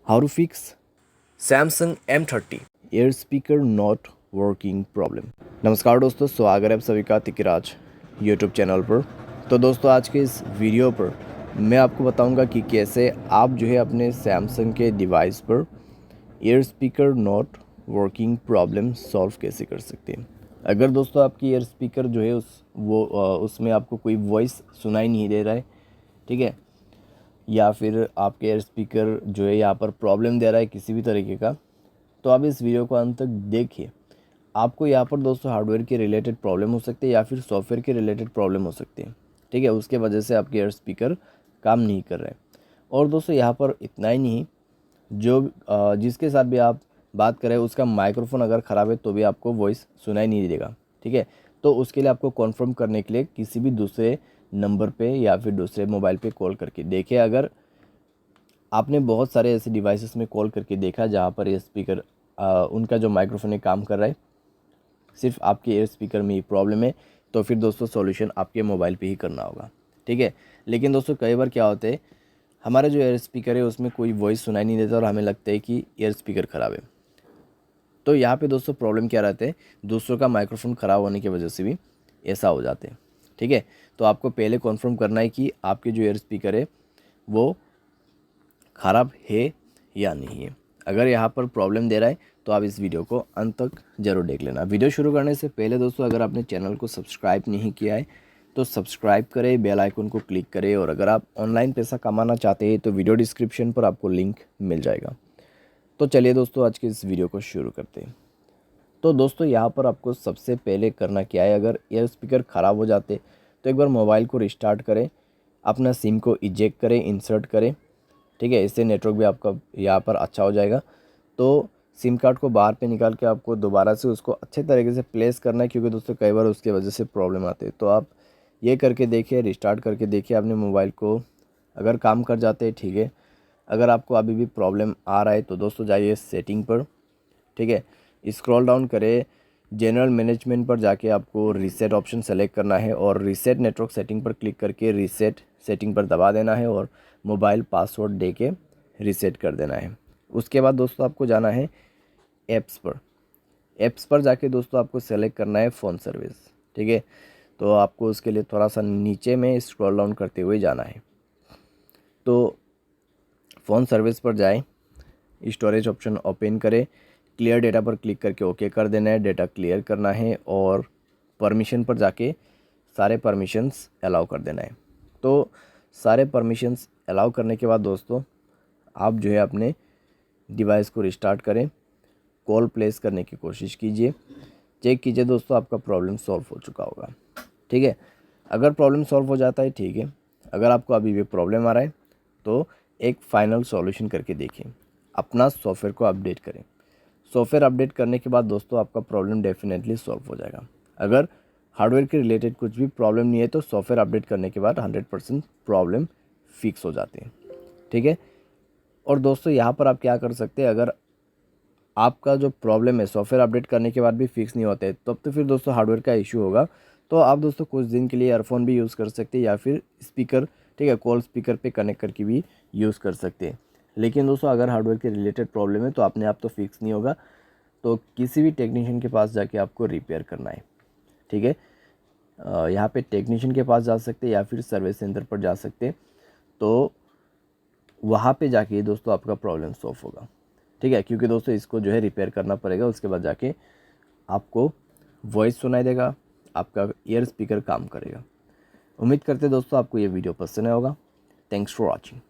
How to fix Samsung M30 air speaker not working problem. नमस्कार दोस्तों, स्वागत है आप सभी का तिकराज यूट्यूब चैनल पर। तो दोस्तों, आज के इस वीडियो पर मैं आपको बताऊंगा कि कैसे आप जो है अपने सैमसंग के डिवाइस पर air speaker not working problem solve कैसे कर सकते हैं। अगर दोस्तों आपकी एयर स्पीकर जो है उसमें आपको कोई वॉइस सुनाई नहीं दे रहा है, ठीक है, या फिर आपके एयर स्पीकर जो है यहाँ पर प्रॉब्लम दे रहा है किसी भी तरीके का, तो आप इस वीडियो को अंत तक देखिए। आपको यहाँ पर दोस्तों हार्डवेयर के रिलेटेड प्रॉब्लम हो सकती है या फिर सॉफ्टवेयर के रिलेटेड प्रॉब्लम हो सकती है, ठीक है। उसके वजह से आपके एयर स्पीकर काम नहीं कर रहे हैं। और दोस्तों यहाँ पर इतना ही नहीं, जिसके साथ भी आप बात करें उसका माइक्रोफोन अगर ख़राब है तो भी आपको वॉइस सुनाई नहीं देगा, ठीक है। तो उसके लिए आपको कॉन्फर्म करने के लिए किसी भी दूसरे नंबर पे या फिर दूसरे मोबाइल पे कॉल करके देखिए। अगर आपने बहुत सारे ऐसे डिवाइसेस में कॉल करके देखा जहाँ पर ये स्पीकर उनका जो माइक्रोफोन है काम कर रहा है, सिर्फ आपके एयर स्पीकर में ही प्रॉब्लम है, तो फिर दोस्तों सॉल्यूशन आपके मोबाइल पे ही करना होगा, ठीक है। लेकिन दोस्तों कई बार क्या होता है, हमारा जो एयर स्पीकर है उसमें कोई वॉइस सुनाई नहीं देता और हमें लगता है कि एयर स्पीकर ख़राब है। तो यहाँ पे दोस्तों प्रॉब्लम क्या रहता है, दूसरों का माइक्रोफोन ख़राब होने की वजह से भी ऐसा हो जाते हैं, ठीक है। तो आपको पहले कन्फर्म करना है कि आपके जो एयर स्पीकर है वो ख़राब है या नहीं है। अगर यहाँ पर प्रॉब्लम दे रहा है तो आप इस वीडियो को अंत तक ज़रूर देख लेना। वीडियो शुरू करने से पहले दोस्तों, अगर आपने चैनल को सब्सक्राइब नहीं किया है तो सब्सक्राइब करें, बेल आइकन को क्लिक करें। और अगर आप ऑनलाइन पैसा कमाना चाहते हैं तो वीडियो डिस्क्रिप्शन पर आपको लिंक मिल जाएगा। तो चलिए दोस्तों, आज के इस वीडियो को शुरू करते हैं। तो दोस्तों यहाँ पर आपको सबसे पहले करना क्या है, अगर एयर स्पीकर ख़राब हो जाते तो एक बार मोबाइल को रिस्टार्ट करें, अपना सिम को इजेक्ट करें, इंसर्ट करें, ठीक है। इससे नेटवर्क भी आपका यहाँ पर अच्छा हो जाएगा। तो सिम कार्ड को बाहर पे निकाल के आपको दोबारा से उसको अच्छे तरीके से प्लेस करना है, क्योंकि दोस्तों कई बार उसकी वजह से प्रॉब्लम आती है। तो आप ये करके देखिए, रिस्टार्ट करके देखिए अपने मोबाइल को। अगर काम कर जाते हैं, ठीक है। अगर आपको अभी भी प्रॉब्लम आ रहा है तो दोस्तों जाइए सेटिंग पर, ठीक है। स्क्रॉल डाउन करें, जनरल मैनेजमेंट पर जाके आपको रीसेट ऑप्शन सेलेक्ट करना है और रीसेट नेटवर्क सेटिंग पर क्लिक करके रीसेट सेटिंग पर दबा देना है और मोबाइल पासवर्ड दे के रीसेट कर देना है। उसके बाद दोस्तों आपको जाना है ऐप्स पर जाके दोस्तों आपको सेलेक्ट करना है फ़ोन सर्विस, ठीक है। तो आपको उसके लिए थोड़ा सा नीचे में स्क्रॉल डाउन करते हुए जाना है। तो फ़ोन सर्विस पर जाएं, स्टोरेज ऑप्शन ओपन करें, क्लियर डेटा पर क्लिक करके ओके कर देना है, डेटा क्लियर करना है और परमिशन पर जाके सारे परमिशंस अलाउ कर देना है। तो सारे परमिशंस अलाउ करने के बाद दोस्तों आप जो है अपने डिवाइस को रिस्टार्ट करें, कॉल प्लेस करने की कोशिश कीजिए, चेक कीजिए दोस्तों आपका प्रॉब्लम सॉल्व हो चुका होगा, ठीक है। अगर प्रॉब्लम सॉल्व हो जाता है, ठीक है। अगर आपको अभी भी प्रॉब्लम आ रहा है तो एक फाइनल सॉल्यूशन करके देखिए, अपना सॉफ्टवेयर को अपडेट करें। सॉफ्टवेयर अपडेट करने के बाद दोस्तों आपका प्रॉब्लम डेफिनेटली सॉल्व हो जाएगा। अगर हार्डवेयर के रिलेटेड कुछ भी प्रॉब्लम नहीं है तो सॉफ्टवेयर अपडेट करने के बाद 100% प्रॉब्लम फिक्स हो जाती है, ठीक है। और दोस्तों यहाँ पर आप क्या कर सकते हैं, अगर आपका जो प्रॉब्लम है सॉफ्टवेयर अपडेट करने के बाद भी फिक्स नहीं होता है तब तो फिर दोस्तों हार्डवेयर का इशू होगा। तो आप दोस्तों कुछ दिन के लिए ईयरफोन भी यूज़ कर सकते हैं या फिर स्पीकर, ठीक है, कॉल स्पीकर पे कनेक्ट करके भी यूज़ कर सकते हैं। लेकिन दोस्तों अगर हार्डवेयर के रिलेटेड प्रॉब्लम है तो अपने आप तो फिक्स नहीं होगा, तो किसी भी टेक्नीशियन के पास जाके आपको रिपेयर करना है, ठीक है। यहाँ पे टेक्नीशियन के पास जा सकते हैं या फिर सर्विस सेंटर पर जा सकते हैं। तो वहाँ पे जाके दोस्तों आपका प्रॉब्लम सॉल्व होगा, ठीक है। क्योंकि दोस्तों इसको जो है रिपेयर करना पड़ेगा, उसके बाद जाके आपको वॉइस सुनाई देगा, आपका ईयर स्पीकर काम करेगा। उम्मीद करते दोस्तों आपको ये वीडियो पसंद आया होगा। Thanks for watching.